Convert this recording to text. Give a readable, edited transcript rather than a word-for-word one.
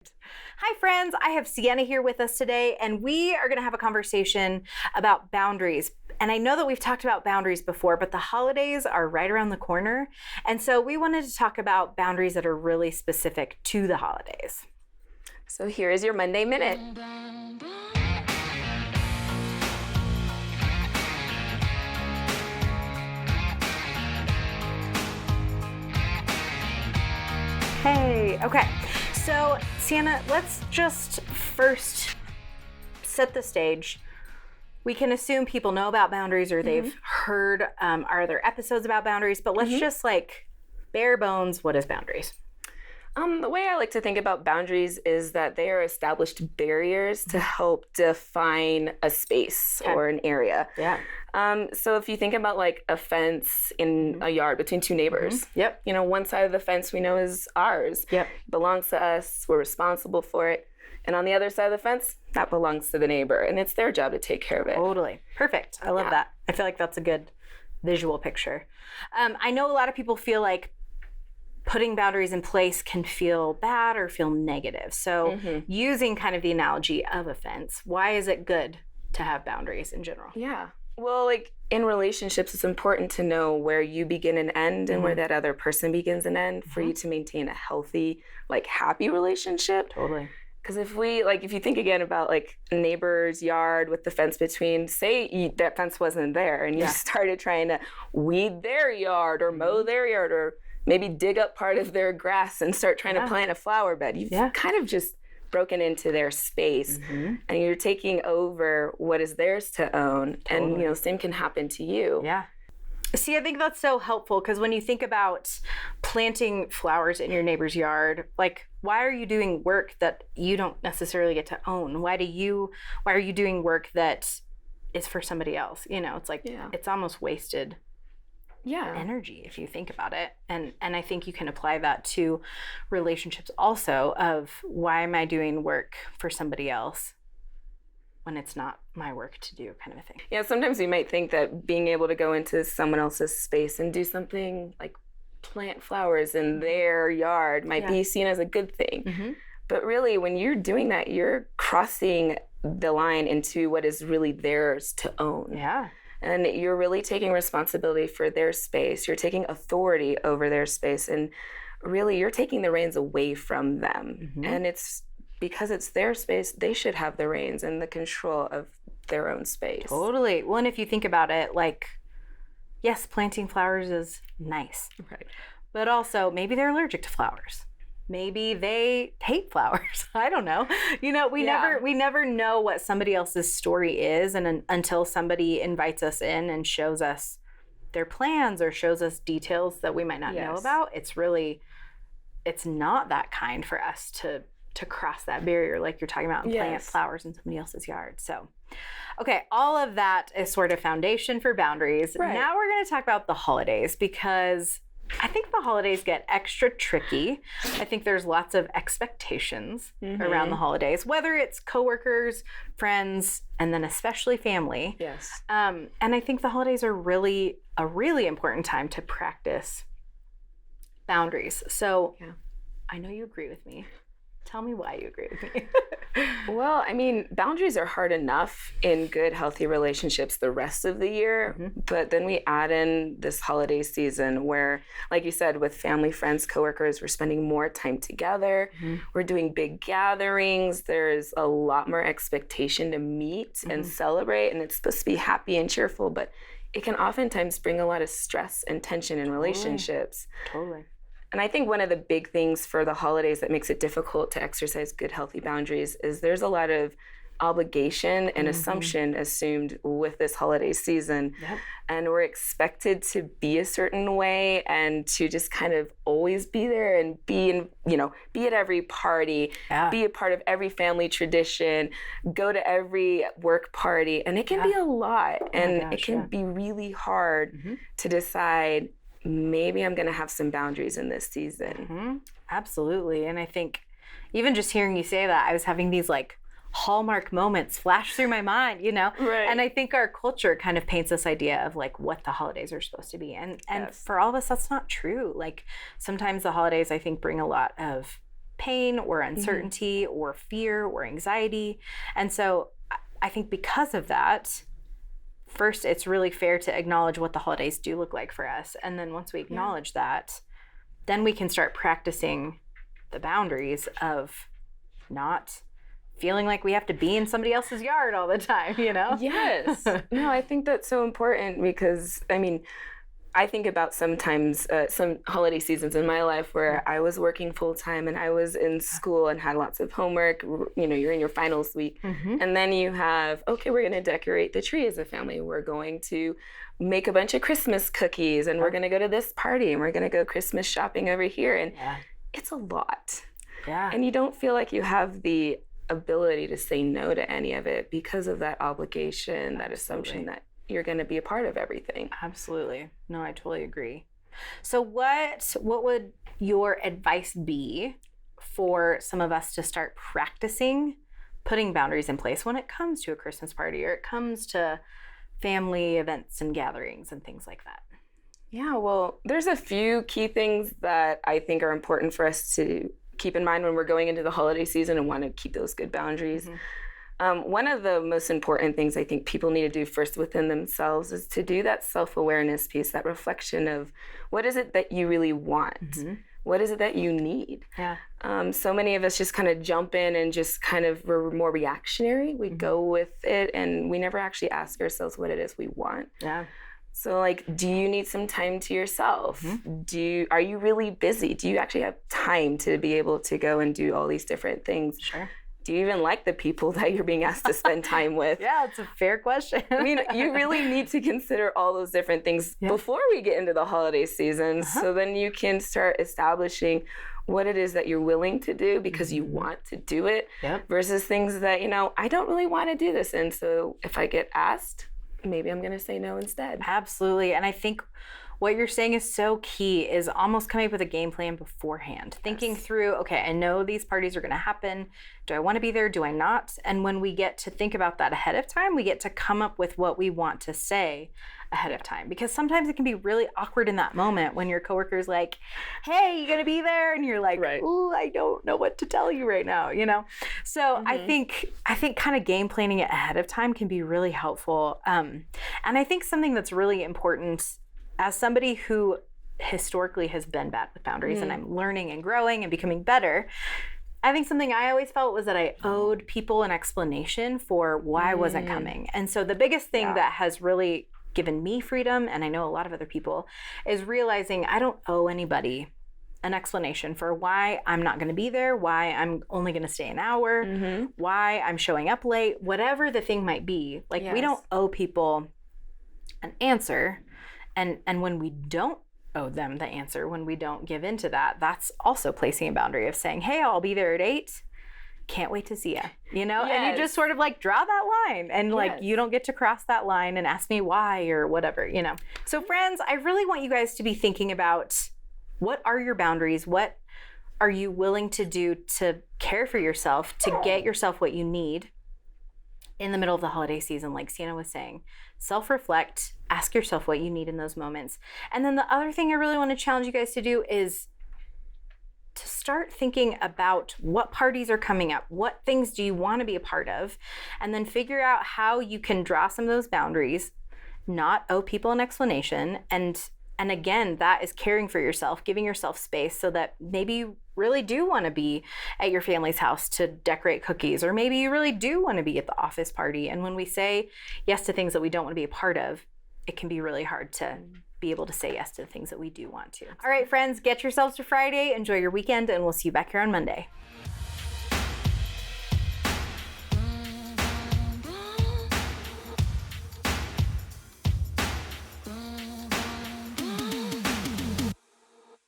Hi friends, I have Sienna here with us today, and we are going to have a conversation about boundaries. And I know that we've talked about boundaries before, but the holidays are right around the corner. And so we wanted to talk about boundaries that are really specific to the holidays. So here is your Monday Minute. Hey, okay. So Sienna, let's just first set the stage. We can assume people know about boundaries or they've heard our other episodes about boundaries, but let's just bare bones, what is boundaries? The way I like to think about boundaries is that they are established barriers to help define a space or an area. Yeah. So if you think about like a fence in a yard between two neighbors, Yep. you know, one side of the fence we know is ours, belongs to us, we're responsible for it. And on the other side of the fence, that belongs to the neighbor, and it's their job to take care of it. Totally. Perfect. I love that. I feel like that's a good visual picture. I know a lot of people feel like putting boundaries in place can feel bad or feel negative. So using kind of the analogy of a fence, why is it good to have boundaries in general? Yeah. Well, like in relationships, it's important to know where you begin and end and where that other person begins and end for you to maintain a healthy, like happy relationship. Totally. Because if you think again about like a neighbor's yard with the fence between, that fence wasn't there and you started trying to weed their yard or mow their yard or maybe dig up part of their grass and start trying to plant a flower bed. You've kind of just broken into their space and you're taking over what is theirs to own. And, you know, same can happen to you. Yeah. See, I think that's so helpful because when you think about planting flowers in your neighbor's yard, like, why are you doing work that you don't necessarily get to own? Why are you doing work that is for somebody else? You know, it's like, it's almost wasted energy if you think about it. And I think you can apply that to relationships also of why am I doing work for somebody else when it's not my work to do, kind of a thing. Yeah, sometimes you might think that being able to go into someone else's space and do something like plant flowers in their yard might be seen as a good thing. But really, when you're doing that, you're crossing the line into what is really theirs to own. Yeah. And you're really taking responsibility for their space. You're taking authority over their space. And really, you're taking the reins away from them. And it's because it's their space, they should have the reins and the control of their own space. Totally. Well, and if you think about it, like, yes, planting flowers is nice. Right. But also, maybe they're allergic to flowers. Maybe they hate flowers. I don't know. You know, we never know what somebody else's story is, and until somebody invites us in and shows us their plans or shows us details that we might not know about, it's not that kind for us to cross that barrier like you're talking about and plant flowers in somebody else's yard. So, okay, all of that is sort of foundation for boundaries. Right. Now we're going to talk about the holidays because I think the holidays get extra tricky. I think there's lots of expectations around the holidays, whether it's coworkers, friends, and then especially family. Yes. And I think the holidays are really a really important time to practice boundaries. So I know you agree with me. Tell me why you agree with me. Well, I mean, boundaries are hard enough in good, healthy relationships the rest of the year. But then we add in this holiday season where, like you said, with family, friends, coworkers, we're spending more time together. We're doing big gatherings. There's a lot more expectation to meet and celebrate. And it's supposed to be happy and cheerful, but it can oftentimes bring a lot of stress and tension in relationships. Totally. And I think one of the big things for the holidays that makes it difficult to exercise good, healthy boundaries is there's a lot of obligation and assumption assumed with this holiday season. And we're expected to be a certain way and to just kind of always be there and be at every party, be a part of every family tradition, go to every work party. And it can be a lot. And it can be really hard to decide, maybe I'm going to have some boundaries in this season. Absolutely. And I think even just hearing you say that, I was having these like Hallmark moments flash through my mind, you know? Right. And I think our culture kind of paints this idea of like what the holidays are supposed to be. And for all of us, that's not true. Like sometimes the holidays, I think, bring a lot of pain or uncertainty or fear or anxiety. And so I think because of that, first, it's really fair to acknowledge what the holidays do look like for us. And then once we acknowledge that, then we can start practicing the boundaries of not feeling like we have to be in somebody else's yard all the time, you know? Yes. No, I think that's so important because, I mean, I think about sometimes some holiday seasons in my life where I was working full time and I was in school and had lots of homework. You know, you're in your finals week. And then you have, okay, we're going to decorate the tree as a family. We're going to make a bunch of Christmas cookies and we're going to go to this party and we're going to go Christmas shopping over here. And it's a lot. Yeah. And you don't feel like you have the ability to say no to any of it because of that obligation, that assumption that you're going to be a part of everything. Absolutely. No, I totally agree. So what would your advice be for some of us to start practicing putting boundaries in place when it comes to a Christmas party or it comes to family events and gatherings and things like that? Yeah, well, there's a few key things that I think are important for us to keep in mind when we're going into the holiday season and want to keep those good boundaries. One of the most important things I think people need to do first within themselves is to do that self-awareness piece, that reflection of what is it that you really want? What is it that you need? So many of us just kind of jump in and just kind of we're more reactionary. We go with it and we never actually ask ourselves what it is we want. So like, do you need some time to yourself? Are you really busy? Do you actually have time to be able to go and do all these different things? Do you even like the people that you're being asked to spend time with? Yeah, it's a fair question. I mean, you really need to consider all those different things before we get into the holiday season. So then you can start establishing what it is that you're willing to do because you want to do it versus things that, you know, I don't really want to do this. And so if I get asked, maybe I'm going to say no instead. Absolutely. And I think what you're saying is so key is almost coming up with a game plan beforehand, thinking through, okay, I know these parties are going to happen. Do I want to be there? Do I not? And when we get to think about that ahead of time, we get to come up with what we want to say ahead of time, because sometimes it can be really awkward in that moment when your coworker's like, hey, you going to be there? And you're like, ooh, I don't know what to tell you right now, you know? So I think kind of game planning it ahead of time can be really helpful. And I think something that's really important as somebody who historically has been bad with boundaries and I'm learning and growing and becoming better, I think something I always felt was that I owed people an explanation for why I wasn't coming. And so the biggest thing that has really given me freedom, and I know a lot of other people, is realizing I don't owe anybody an explanation for why I'm not going to be there, why I'm only going to stay an hour, why I'm showing up late, whatever the thing might be. Like we don't owe people an answer. And when we don't owe them the answer, when we don't give into that, that's also placing a boundary of saying, hey, I'll be there at 8. Can't wait to see you, you know? And you just sort of like draw that line and like you don't get to cross that line and ask me why or whatever, you know? So friends, I really want you guys to be thinking about what are your boundaries? What are you willing to do to care for yourself, to get yourself what you need in the middle of the holiday season, like Sienna was saying? Self-reflect, ask yourself what you need in those moments. And then the other thing I really want to challenge you guys to do is to start thinking about what parties are coming up, what things do you want to be a part of, and then figure out how you can draw some of those boundaries, not owe people an explanation, and again, that is caring for yourself, giving yourself space so that maybe you really do want to be at your family's house to decorate cookies, or maybe you really do want to be at the office party. And when we say yes to things that we don't want to be a part of, it can be really hard to be able to say yes to the things that we do want to. All right, friends, get yourselves to Friday, enjoy your weekend, and we'll see you back here on Monday.